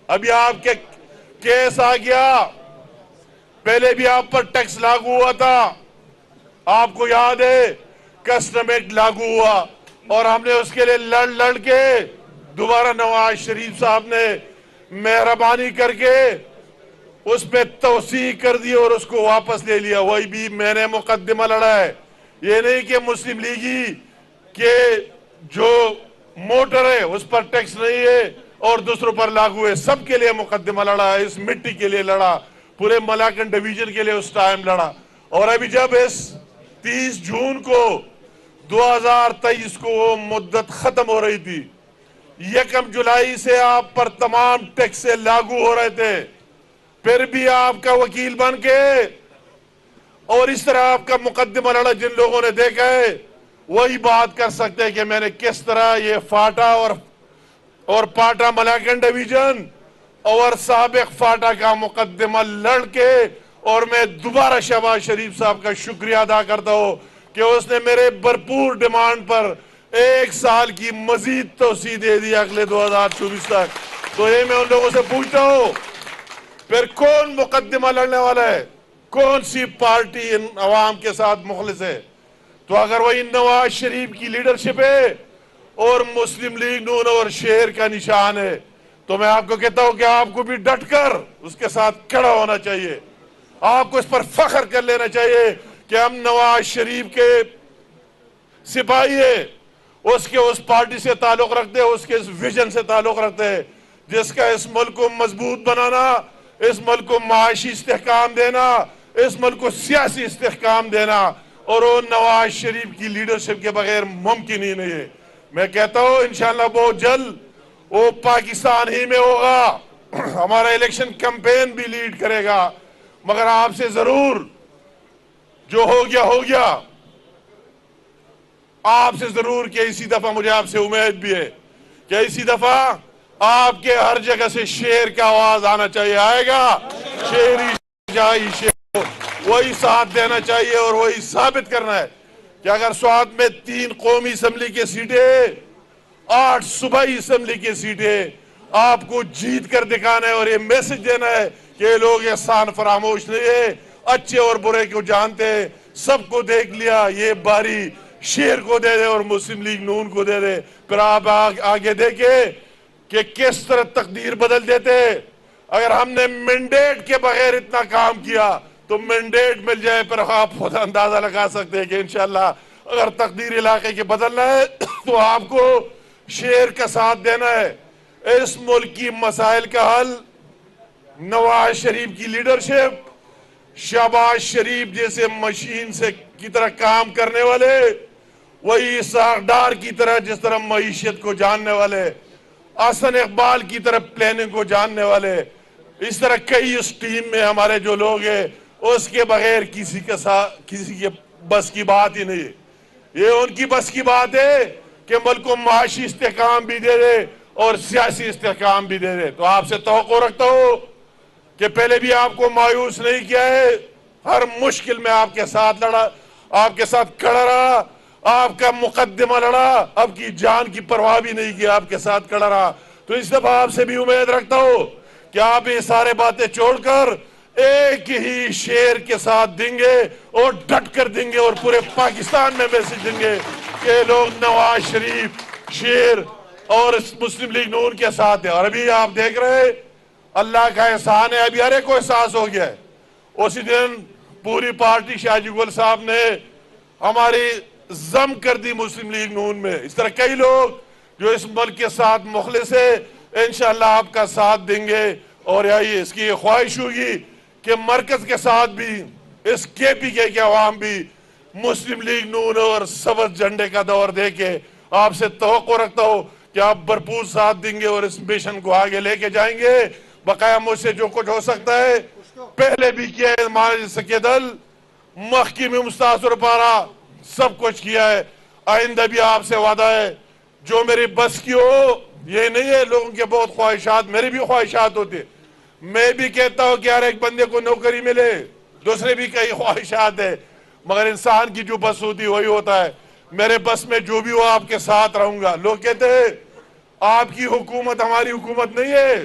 ابھی آپ کے کیس آ گیا، پہلے بھی آپ پر ٹیکس لاگو ہوا تھا، آپ کو یاد ہے کسٹم ایکٹ لاگو ہوا اور ہم نے اس کے لیے لڑ کے دوبارہ نواز شریف صاحب نے مہربانی کر کے اس پہ توسیع کر دی اور اس کو واپس لے لیا۔ وہی بھی میں نے مقدمہ لڑا ہے، یہ نہیں کہ مسلم لیگی کہ جو موٹر ہے اس پر ٹیکس نہیں ہے اور دوسروں پر لاگو ہے، سب کے لیے مقدمہ لڑا، اس مٹی کے لیے لڑا، پورے ملاکن ڈویژن کے لیے اس ٹائم لڑا۔ اور ابھی جب اس 30 جون کو 2023 کو وہ مدت ختم ہو رہی تھی، 1 جولائی سے آپ پر تمام ٹیکس لاگو ہو رہے تھے، پھر بھی آپ کا وکیل بن کے اور اس طرح آپ کا مقدمہ لڑا، جن لوگوں نے دیکھا ہے وہی بات کر سکتے ہیں کہ میں نے کس طرح یہ فاٹا اور پاٹا ملاکن ڈویژن اور سابق فاٹا کا مقدمہ لڑ کے، اور میں دوبارہ شہباز شریف صاحب کا شکریہ ادا کرتا ہوں کہ اس نے میرے بھرپور ڈیمانڈ پر 1 سال کی مزید توسیع دے دی اگلے 2024 تک۔ تو یہ میں ان لوگوں سے پوچھتا ہوں پھر کون مقدمہ لڑنے والا ہے، کون سی پارٹی ان عوام کے ساتھ مخلص ہے؟ تو اگر وہی نواز شریف کی لیڈرشپ ہے اور مسلم لیگ نون اور شیر کا نشان ہے، تو میں آپ کو کہتا ہوں کہ آپ کو بھی ڈٹ کر اس کے ساتھ کھڑا ہونا چاہیے، آپ کو اس پر فخر کر لینا چاہیے کہ ہم نواز شریف کے سپاہی ہیں، اس پارٹی سے تعلق رکھتے ہیں، اس کے اس ویژن سے تعلق رکھتے ہیں جس کا اس ملک کو مضبوط بنانا، اس ملک کو معاشی استحکام دینا، اس ملک کو سیاسی استحکام دینا، اور وہ نواز شریف کی لیڈرشپ کے بغیر ممکن ہی نہیں ہے۔ میں کہتا ہوں انشاءاللہ بہت جلد وہ پاکستان ہی میں ہوگا، ہمارا الیکشن کیمپین بھی لیڈ کرے گا، مگر آپ سے ضرور جو ہو گیا آپ سے ضرور کہ اسی دفعہ مجھے آپ سے امید بھی ہے کہ اسی دفعہ آپ کے ہر جگہ سے شیر کا آواز آنا چاہیے، آئے گا شیری جائی شیر، وہی ساتھ دینا چاہیے اور وہی ثابت کرنا ہے کہ اگر سوات میں 3 قومی اسمبلی کی سیٹیں، 8 صوبائی اسمبلی کی سیٹیں، آپ کو جیت کر دکھانا ہے اور یہ میسج دینا ہے کہ یہ لوگ احسان فراموش نہیں ہے، اچھے اور برے کو جانتے ہیں، سب کو دیکھ لیا، یہ باری شیر کو دے دے اور مسلم لیگ نون کو دے دے، پھر آپ آگے دیکھیں کہ کس طرح تقدیر بدل دیتے۔ اگر ہم نے مینڈیٹ کے بغیر اتنا کام کیا تو مینڈیٹ مل جائے، پھر آپ خود اندازہ لگا سکتے ہیں کہ انشاءاللہ اگر تقدیر علاقے کی بدلنا ہے تو آپ کو شیر کا ساتھ دینا ہے۔ اس ملک کی مسائل کا حل نواز شریف کی لیڈرشپ، شہباز شریف جیسے مشین سے کی طرح کام کرنے والے، وہی اسحاق ڈار کی طرح جس طرح معیشت کو جاننے والے، احسن اقبال کی طرح پلاننگ کو جاننے والے، اس طرح کئی اس ٹیم میں ہمارے جو لوگ ہیں، اس کے بغیر کسی کے بس کی بات ہی نہیں ہے۔ یہ ان کی بس کی بات ہے کہ ملک کو معاشی استحکام بھی دے دے اور سیاسی استحکام بھی دے دے۔ تو آپ سے توقع رکھتا ہوں کہ پہلے بھی آپ کو مایوس نہیں کیا ہے، ہر مشکل میں آپ کے ساتھ لڑا، آپ کے ساتھ کھڑا رہا، آپ کا مقدمہ لڑا، آپ کی جان کی پرواہ بھی نہیں کیا، آپ کے ساتھ کھڑا رہا۔ تو اس دفعہ آپ سے بھی امید رکھتا ہوں کہ آپ یہ سارے باتیں چھوڑ کر ایک ہی شیر کے ساتھ دیں گے اور ڈٹ کر دیں گے اور پورے پاکستان میں میسج دیں گے کہ لوگ نواز شریف، شیر اور مسلم لیگ نون کے ساتھ ہیں۔ اور ابھی آپ دیکھ رہے ہیں اللہ کا احسان ہے، ابھی ہر ایک کو احساس ہو گیا ہے۔ اسی دن پوری پارٹی شاہ جی گل صاحب نے ہماری ضم کر دی مسلم لیگ نون میں، اس طرح کئی لوگ جو اس ملک کے ساتھ مخلص ہے انشاءاللہ آپ کا ساتھ دیں گے۔ اور یہی اس کی یہ خواہش ہوگی کہ مرکز کے ساتھ بھی اس کے پی کے عوام بھی مسلم لیگ نون اور سبز جھنڈے کا دور دے کے آپ سے توقع رکھتا ہوں کہ آپ بھرپور ساتھ دیں گے اور اس مشن کو آگے لے کے جائیں گے۔ بقایا مجھ سے جو کچھ ہو سکتا ہے پہلے بھی کیا ہے، ہمارے سکے دل مخکی میں مستاثر پارا سب کچھ کیا ہے، آئندہ بھی آپ سے وعدہ ہے جو میری بس کی ہو۔ یہ نہیں ہے لوگوں کے بہت خواہشات، میری بھی خواہشات ہوتی، میں بھی کہتا ہوں کہ ہر ایک بندے کو نوکری ملے، دوسرے بھی کئی خواہشات ہے، مگر انسان کی جو بس ہوتی وہی ہوتا ہے۔ میرے بس میں جو بھی ہو آپ کے ساتھ رہوں گا۔ لوگ کہتے ہیں آپ کی حکومت ہماری حکومت نہیں ہے،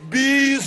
20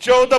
14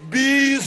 20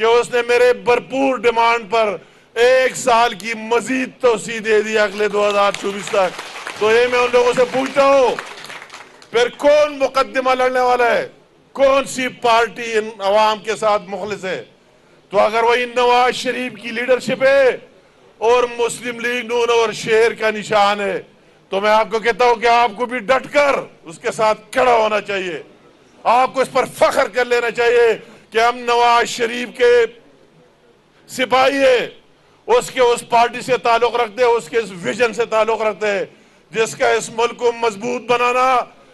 کہ اس نے میرے بھرپور ڈیمانڈ پر 1 سال کی مزید توسیع دے دی اگلے 2024 تک. تو یہ میں ان لوگوں سے پوچھتا ہوں پھر کون مقدمہ لڑنے والا ہے؟ کون سی پارٹی ان عوام کے ساتھ مخلص ہے؟ تو اگر وہی نواز شریف کی لیڈرشپ ہے اور مسلم لیگ نون اور شیر کا نشان ہے تو میں آپ کو کہتا ہوں کہ آپ کو بھی ڈٹ کر اس کے ساتھ کھڑا ہونا چاہیے. آپ کو اس پر فخر کر لینا چاہیے کہ ہم نواز شریف کے سپاہی ہیں، اس کے اس پارٹی سے تعلق رکھتے ہیں، اس کے اس ویژن سے تعلق رکھتے ہیں جس کا اس ملک کو مضبوط بنانا،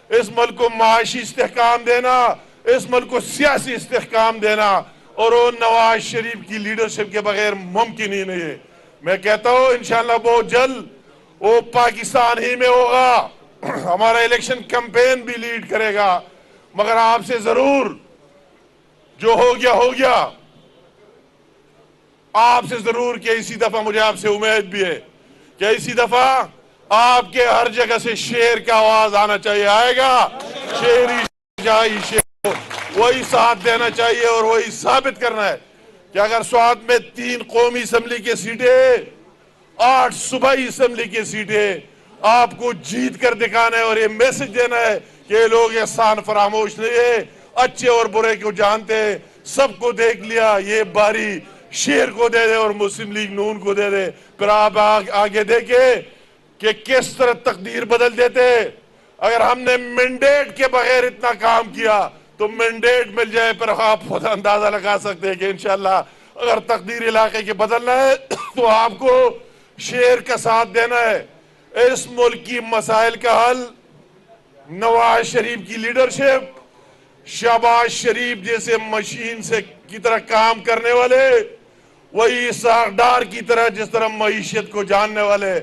اس ملک کو معاشی استحکام دینا، اس ملک کو سیاسی استحکام دینا، اور وہ نواز شریف کی لیڈرشپ کے بغیر ممکن ہی نہیں ہے. میں کہتا ہوں انشاءاللہ بہت جلد وہ پاکستان ہی میں ہوگا، ہمارا الیکشن کیمپین بھی لیڈ کرے گا. مگر آپ سے ضرور جو ہو گیا آپ سے ضرور کہ اسی دفعہ مجھے آپ سے امید بھی ہے کہ اسی دفعہ آپ کے ہر جگہ سے شیر کا آواز آنا چاہیے. آئے گا شیری جائی شیر، وہی ساتھ دینا چاہیے اور وہی ثابت کرنا ہے کہ اگر سوات میں 3 قومی اسمبلی کی سیٹیں، 8 صوبائی اسمبلی کی سیٹیں، آپ کو جیت کر دکھانا ہے اور یہ میسج دینا ہے کہ یہ لوگ احسان فراموش نہیں ہے، اچھے اور برے کو جانتے ہیں، سب کو دیکھ لیا، یہ باری شیر کو دے دے اور مسلم لیگ نون کو دے دے. پھر آپ آگے دیکھیں کہ کس طرح تقدیر بدل دیتے. اگر ہم نے مینڈیٹ کے بغیر اتنا کام کیا تو مینڈیٹ مل جائے پر آپ خود اندازہ لگا سکتے ہیں کہ انشاءاللہ اگر تقدیر علاقے کے بدلنا ہے تو آپ کو شیر کا ساتھ دینا ہے. اس ملک کی مسائل کا حل نواز شریف کی لیڈرشپ، شہباز شریف جیسے مشین سے کی طرح کام کرنے والے، وہی اسحاق ڈار کی طرح جس طرح معیشت کو جاننے والے،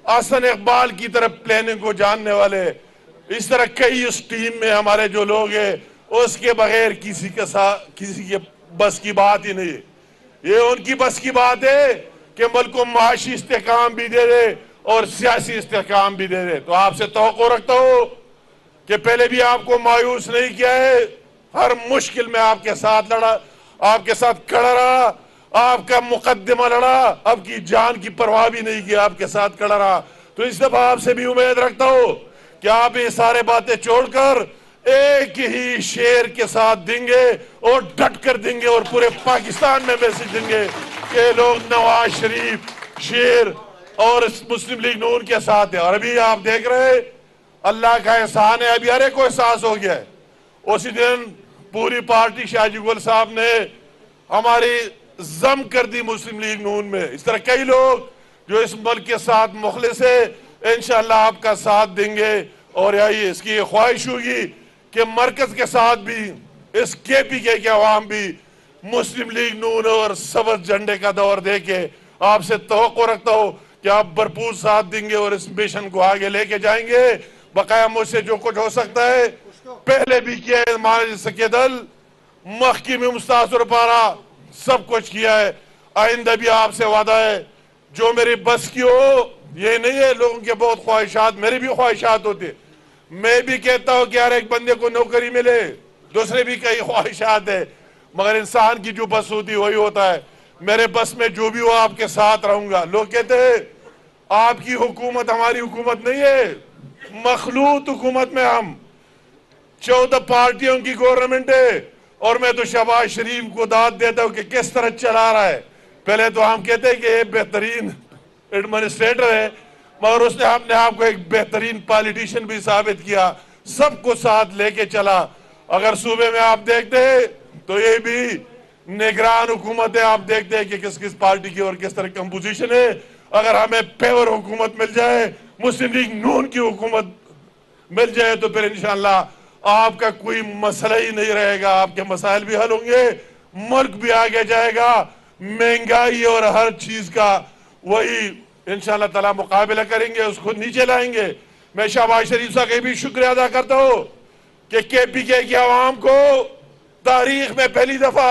حسن اقبال کی طرح پلاننگ کو جاننے والے، اس طرح کئی اس ٹیم میں ہمارے جو لوگ ہیں اس کے بغیر کسی کے بس کی بات ہی نہیں. یہ ان کی بس کی بات ہے کہ ملک کو معاشی استحکام بھی دے دے اور سیاسی استحکام بھی دے دے. تو آپ سے توقع رکھتا ہوں کہ پہلے بھی آپ کو مایوس نہیں کیا ہے، ہر مشکل میں آپ کے ساتھ لڑا، آپ کے ساتھ کھڑا رہا، آپ کا مقدمہ لڑا، آپ کی جان کی پرواہ بھی نہیں کی، آپ کے ساتھ کھڑا رہا. تو اس دفعہ آپ سے بھی امید رکھتا ہوں کہ آپ یہ سارے باتیں چھوڑ کر ایک ہی شیر کے ساتھ دیں گے اور ڈٹ کر دیں گے اور پورے پاکستان میں میسج دیں گے کہ لوگ نواز شریف، شیر اور مسلم لیگ نون کے ساتھ ہیں. اور ابھی آپ دیکھ رہے ہیں اللہ کا احسان ہے، ابھی ہر ایک کو احساس ہو گیا ہے. اسی دن پوری پارٹی شاہ جی گل صاحب نے ہماری ضم کر دی مسلم لیگ نون میں. اس طرح کئی لوگ جو اس ملک کے ساتھ مخلص ہے انشاءاللہ آپ کا ساتھ دیں گے. اور یہی اس کی یہ خواہش ہوگی کہ مرکز کے ساتھ بھی اس کے پی کے عوام بھی مسلم لیگ نون اور سبز جھنڈے کا دور دے کے آپ سے توقع رکھتا ہوں کہ آپ بھرپور ساتھ دیں گے اور اس مشن کو آگے لے کے جائیں گے. بقایا مجھ سے جو کچھ ہو سکتا ہے پہلے بھی کیا ہے، ہمارے سکے دل مخکی میں مستاثر پارا سب کچھ کیا ہے. آئندہ بھی آپ سے وعدہ ہے جو میری بس کی ہو. یہ نہیں ہے لوگوں کے بہت خواہشات، میری بھی خواہشات ہوتے، میں بھی کہتا ہوں کہ ہر ایک بندے کو نوکری ملے، دوسرے بھی کئی خواہشات ہے، مگر انسان کی جو بس ہوتی وہی ہوتا ہے. میرے بس میں جو بھی ہو آپ کے ساتھ رہوں گا. لوگ کہتے ہیں آپ کی حکومت ہماری حکومت نہیں ہے، مخلوط حکومت میں ہم 14 پارٹیوں کی گورنمنٹ ہے. اور میں تو شہباز شریف کو داد دیتا ہوں کہ کس طرح چلا رہا ہے. پہلے تو ہم کہتے ہیں کہ یہ بہترین ایڈمنسٹریٹر ہے، مگر اس نے اپنے آپ کو ایک بہترین پالیٹیشن بھی ثابت کیا، سب کو ساتھ لے کے چلا. اگر صوبے میں آپ دیکھتے ہیں تو یہ بھی نگران حکومت ہے، آپ دیکھتے ہیں کہ کس کس پارٹی کی اور کس طرح کمپوزیشن ہے. اگر ہمیں پیور حکومت مل جائے، مسلم لیگ نون کی حکومت مل جائے تو پھر انشاءاللہ آپ کا کوئی مسئلہ ہی نہیں رہے گا، آپ کے مسائل بھی حل ہوں گے، ملک بھی آگے جائے گا. مہنگائی اور ہر چیز کا وہی انشاءاللہ تعالی مقابلہ کریں گے، اس کو نیچے لائیں گے. میں شہباز شریف صاحب کا بھی شکریہ ادا کرتا ہوں کہ کے پی کے کی عوام کو تاریخ میں پہلی دفعہ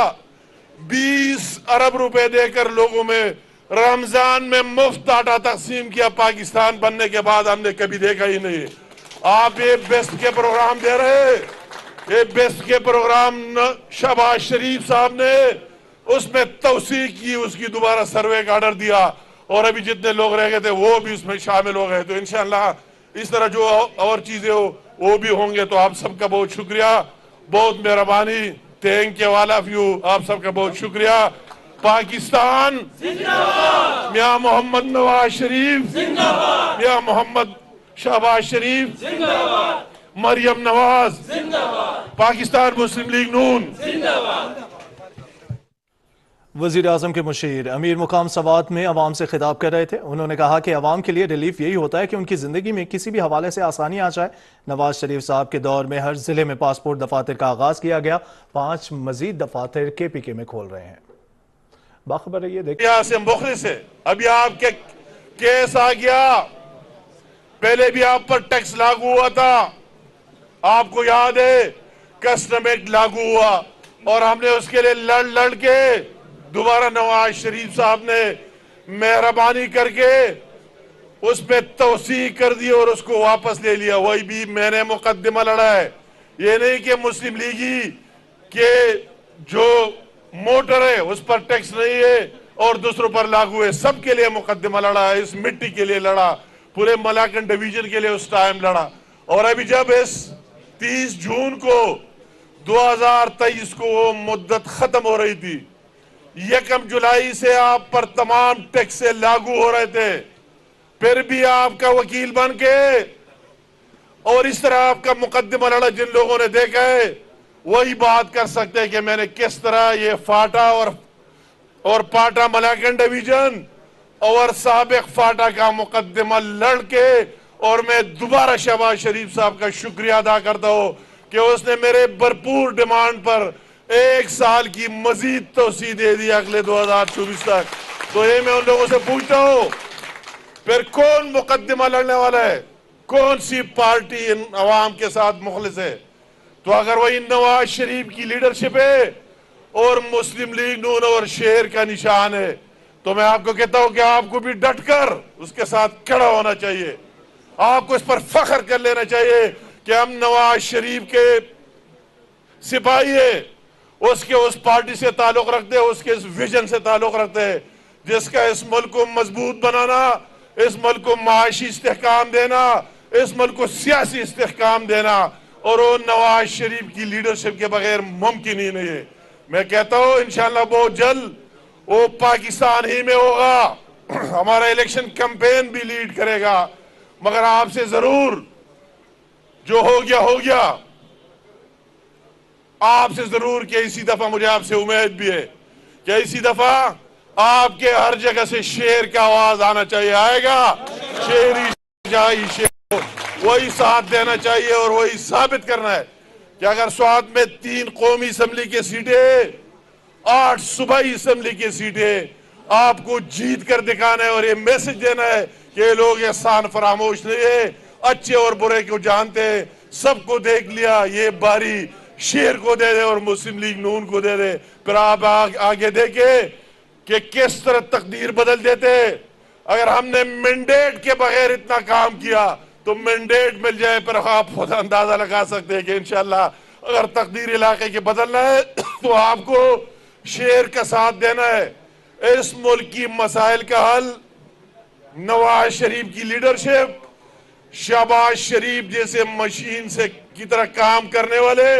20 ارب روپے دے کر لوگوں میں رمضان میں مفت آٹا تقسیم کیا. پاکستان بننے کے بعد ہم نے کبھی دیکھا ہی نہیں. آپ یہ بیسٹ کے پروگرام دے رہے، یہ بیسٹ کے پروگرام شہباز شریف صاحب نے اس میں توثیق کی, اس کی دوبارہ سروے کا آرڈر دیا, اور ابھی جتنے لوگ رہ گئے تھے وہ بھی اس میں شامل ہو گئے. تو انشاءاللہ اس طرح جو اور چیزیں ہو وہ بھی ہوں گے. تو آپ سب کا بہت شکریہ, بہت مہربانی. Thank you all of you. آپ سب کا بہت شکریہ. پاکستان زندہ باد. میاں محمد نواز شریف زندہ باد. میاں محمد شہباز شریف زندہ باد. مریم نواز زندہ باد. پاکستان مسلم لیگ نون زندہ باد. وزیر اعظم کے مشیر امیر مقام سوات میں عوام سے خطاب کر رہے تھے. انہوں نے کہا کہ عوام کے لیے ریلیف یہی ہوتا ہے کہ ان کی زندگی میں کسی بھی حوالے سے آسانی آ جائے. نواز شریف صاحب کے دور میں ہر ضلع میں پاسپورٹ دفاتر کا آغاز کیا گیا. 5 مزید دفاتر KPK میں کھول رہے ہیں. باخبر ہے یہ دیکھیں. یہاں سے مخلص ہے. ابھی آپ کے کیس آ گیا, پہلے بھی آپ پر ٹیکس لاگو ہوا تھا, آپ کو یاد ہے, کسٹم ایکٹ لاگو ہوا, اور ہم نے اس کے لیے لڑ کے دوبارہ نواز شریف صاحب نے مہربانی کر کے اس میں توثیق کر دی اور اس کو واپس لے لیا. وہی بھی میں نے مقدمہ لڑا ہے. یہ نہیں کہ مسلم لیگی کے جو موٹر ہے اس پر ٹیکس نہیں ہے اور دوسروں پر لاگو ہے, سب کے لیے مقدمہ لڑا ہے. اس مٹی کے لیے لڑا, پورے ملاکن ڈویژن کے لیے اس ٹائم لڑا. اور ابھی جب اس 30 جون کو 2023 کو وہ مدت ختم ہو رہی تھی, 1 جولائی سے آپ پر تمام ٹیکس لاگو ہو رہے تھے, پھر بھی آپ کا وکیل بن کے اور اس طرح آپ کا مقدمہ لڑا. جن لوگوں نے دیکھا ہے وہی بات کر سکتے ہیں کہ میں نے کس طرح یہ فاٹا اور پاٹا ملاکن ڈویژن اور سابق فاٹا کا مقدمہ لڑ کے, اور میں دوبارہ شہباز شریف صاحب کا شکریہ ادا کرتا ہوں کہ اس نے میرے بھرپور ڈیمانڈ پر 1 سال کی مزید توسیع دے دی اگلے 2024 تک. تو یہ میں ان لوگوں سے پوچھتا ہوں, پھر کون مقدمہ لڑنے والا ہے؟ کون سی پارٹی ان عوام کے ساتھ مخلص ہے؟ تو اگر وہی نواز شریف کی لیڈرشپ ہے اور مسلم لیگ نون اور شیر کا نشان ہے, تو میں آپ کو کہتا ہوں کہ آپ کو بھی ڈٹ کر اس کے ساتھ کھڑا ہونا چاہیے. آپ کو اس پر فخر کر لینا چاہیے کہ ہم نواز شریف کے سپاہی ہیں, اس پارٹی سے تعلق رکھتے ہیں, اس کے اس ویژن سے تعلق رکھتے ہیں جس کا اس ملک کو مضبوط بنانا, اس ملک کو معاشی استحکام دینا, اس ملک کو سیاسی استحکام دینا, اور وہ نواز شریف کی لیڈرشپ کے بغیر ممکن ہی نہیں ہے. میں کہتا ہوں انشاءاللہ بہت جلد وہ پاکستان ہی میں ہوگا. ہمارا الیکشن کیمپین بھی لیڈ کرے گا, مگر آپ سے ضرور جو ہو گیا, آپ سے ضرور کہ اسی دفعہ مجھے آپ سے امید بھی ہے کہ اسی دفعہ آپ کے ہر جگہ سے شیر کا آواز آنا چاہیے. آئے گا شیری جائی شیر, وہی ساتھ دینا چاہیے اور وہی ثابت کرنا ہے کہ اگر سوات میں 3 قومی اسمبلی کی سیٹیں, 8 صوبائی اسمبلی کی سیٹیں, آپ کو جیت کر دکھانا ہے اور یہ میسج دینا ہے کہ یہ لوگ احسان فراموش نہیں ہے, اچھے اور برے کو جانتے ہیں, سب کو دیکھ لیا, یہ باری شیر کو دے دے اور مسلم لیگ نون کو دے دے. پھر آپ آگے دیکھیں کہ کس طرح تقدیر بدل دیتے. اگر ہم نے مینڈیٹ کے بغیر اتنا کام کیا تو مینڈیٹ مل جائے, پر آپ خود اندازہ لگا سکتے ہیں کہ انشاءاللہ اگر تقدیر علاقے کی بدلنا ہے تو آپ کو شیر کا ساتھ دینا ہے. اس ملک کی مسائل کا حل نواز شریف کی لیڈرشپ, شہباز شریف جیسے مشین سے کی طرح کام کرنے والے,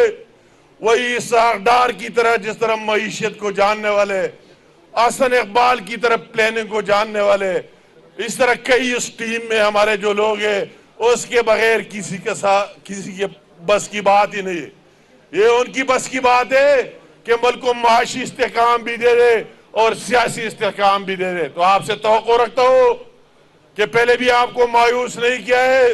وہی اسحاق ڈار کی طرح جس طرح معیشت کو جاننے والے, احسن اقبال کی طرح پلاننگ کو جاننے والے, اس طرح کئی اس ٹیم میں ہمارے جو لوگ ہیں, اس کے بغیر کسی کے بس کی بات ہی نہیں ہے. یہ ان کی بس کی بات ہے کہ ملک کو معاشی استحکام بھی دے دے اور سیاسی استحکام بھی دے دے. تو آپ سے توقع رکھتا ہوں کہ پہلے بھی آپ کو مایوس نہیں کیا ہے,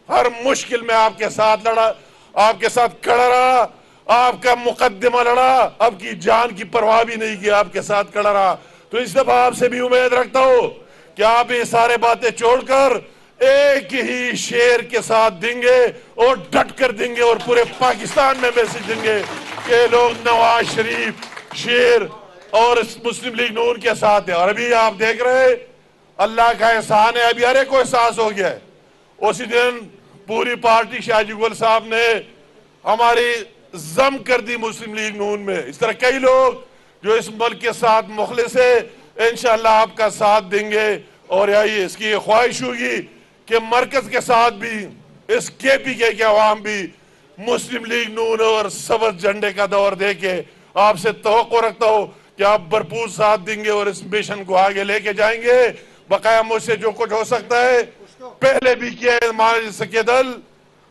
ہر مشکل میں آپ کے ساتھ لڑا, آپ کے ساتھ کھڑا رہا, آپ کا مقدمہ لڑا, آپ کی جان کی پرواہ بھی نہیں کی, آپ کے ساتھ کھڑا رہا. تو اس دفعہ آپ سے بھی امید رکھتا ہوں کہ آپ یہ سارے باتیں چھوڑ کر ایک ہی شیر کے ساتھ دیں گے اور ڈٹ کر دیں گے اور پورے پاکستان میں میسج دیں گے کہ لوگ نواز شریف, شیر اور مسلم لیگ نون کے ساتھ ہیں. اور ابھی آپ دیکھ رہے ہیں اللہ کا احسان ہے, ابھی ہر ایک کو احساس ہو گیا ہے. اسی دن پوری پارٹی شاہ جی گل صاحب نے ہماری ضم کر دی مسلم لیگ نون میں. اس طرح کئی لوگ جو اس ملک کے ساتھ مخلص ہے انشاءاللہ آپ کا ساتھ دیں گے. اور یہی اس کی یہ خواہش ہوگی کہ مرکز کے ساتھ بھی اس کے پی کے عوام بھی مسلم لیگ نون اور سبز جھنڈے کا دور دے کے آپ سے توقع رکھتا ہوں کہ آپ بھرپور ساتھ دیں گے اور اس مشن کو آگے لے کے جائیں گے. بقایا مجھ سے جو کچھ ہو سکتا ہے پہلے بھی کیا ہے ہمارے سکے دل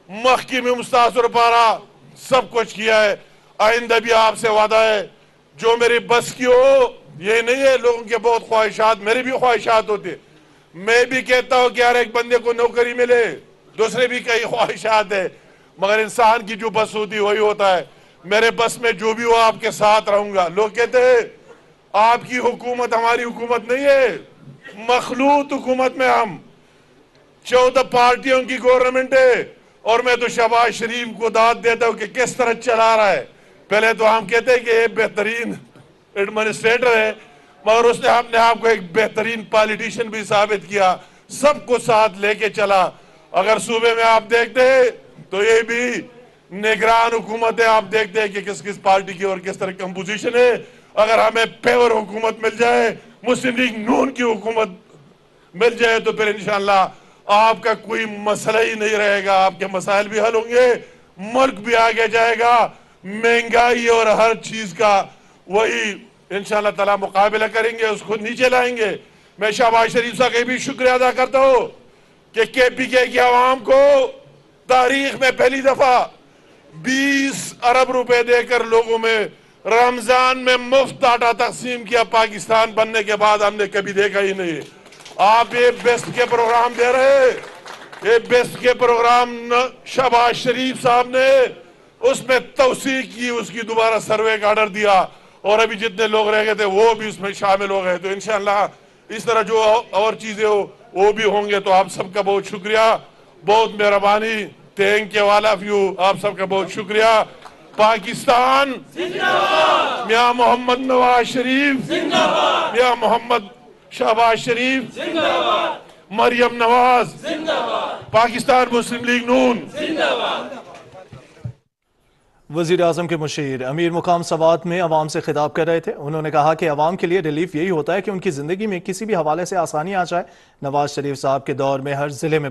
مخکی میں مستاثر پارا سب کچھ کیا ہے. آئندہ بھی آپ سے وعدہ ہے جو میری بس کی ہو. یہ نہیں ہے لوگوں کے بہت خواہشات میری بھی خواہشات ہوتے میں بھی کہتا ہوں کہ ہر ایک بندے کو نوکری ملے دوسرے بھی کئی خواہشات ہے مگر انسان کی جو بس ہوتی وہی ہوتا ہے. میرے بس میں جو بھی ہو آپ کے ساتھ رہوں گا. لوگ کہتے ہیں آپ کی حکومت ہماری حکومت نہیں ہے مخلوط حکومت میں ہم 14 پارٹیوں کی گورنمنٹ ہے. اور میں تو شہباز شریف کو داد دیتا ہوں کہ کس طرح چلا رہا ہے. پہلے تو ہم کہتے ہیں کہ یہ بہترین ایڈمنسٹریٹر ہے مگر اس نے اپنے آپ کو ایک بہترین پالیٹیشین بھی ثابت کیا سب کو ساتھ لے کے چلا. اگر صوبے میں آپ دیکھتے ہیں تو یہ بھی نگران حکومت ہے. آپ دیکھتے ہیں کہ کس کس پارٹی کی اور کس طرح کمپوزیشن ہے. اگر ہمیں پیور حکومت مل جائے مسلم لیگ نون کی حکومت مل جائے تو پھر انشاءاللہ آپ کا کوئی مسئلہ ہی نہیں رہے گا. آپ کے مسائل بھی حل ہوں گے ملک بھی آگے جائے گا. مہنگائی اور ہر چیز کا وہی انشاءاللہ تعالی مقابلہ کریں گے اس کو نیچے لائیں گے. میں شہباز شریف صاحب کا بھی شکریہ ادا کرتا ہوں کہ کے پی کے عوام کو تاریخ میں پہلی دفعہ 20 ارب روپے دے کر لوگوں میں رمضان میں مفت آٹا تقسیم کیا. پاکستان بننے کے بعد ہم نے کبھی دیکھا ہی نہیں. آپ یہ بیسٹ کے پروگرام دے رہے یہ بیسٹ کے پروگرام شہباز شریف صاحب نے اس میں توسیع کی اس کی دوبارہ سروے کا آرڈر دیا اور ابھی جتنے لوگ رہ گئے تھے وہ بھی اس میں شامل ہو گئے. تو انشاءاللہ اس طرح جو اور چیزیں ہو وہ بھی ہوں گے. تو آپ سب کا بہت شکریہ بہت مہربانی. Thank you all of you. آپ سب کا بہت شکریہ. پاکستان میاں محمد نواز شریف میاں محمد شہباز شریف مریم نواز پاکستان مسلم لیگ نون. وزیر اعظم کے مشیر امیر مقام سوات میں عوام سے خطاب کر رہے تھے. انہوں نے کہا کہ عوام کے لیے ریلیف یہی ہوتا ہے کہ ان کی زندگی میں کسی بھی حوالے سے آسانی آ جائے. نواز شریف صاحب کے دور میں ہر ضلع میں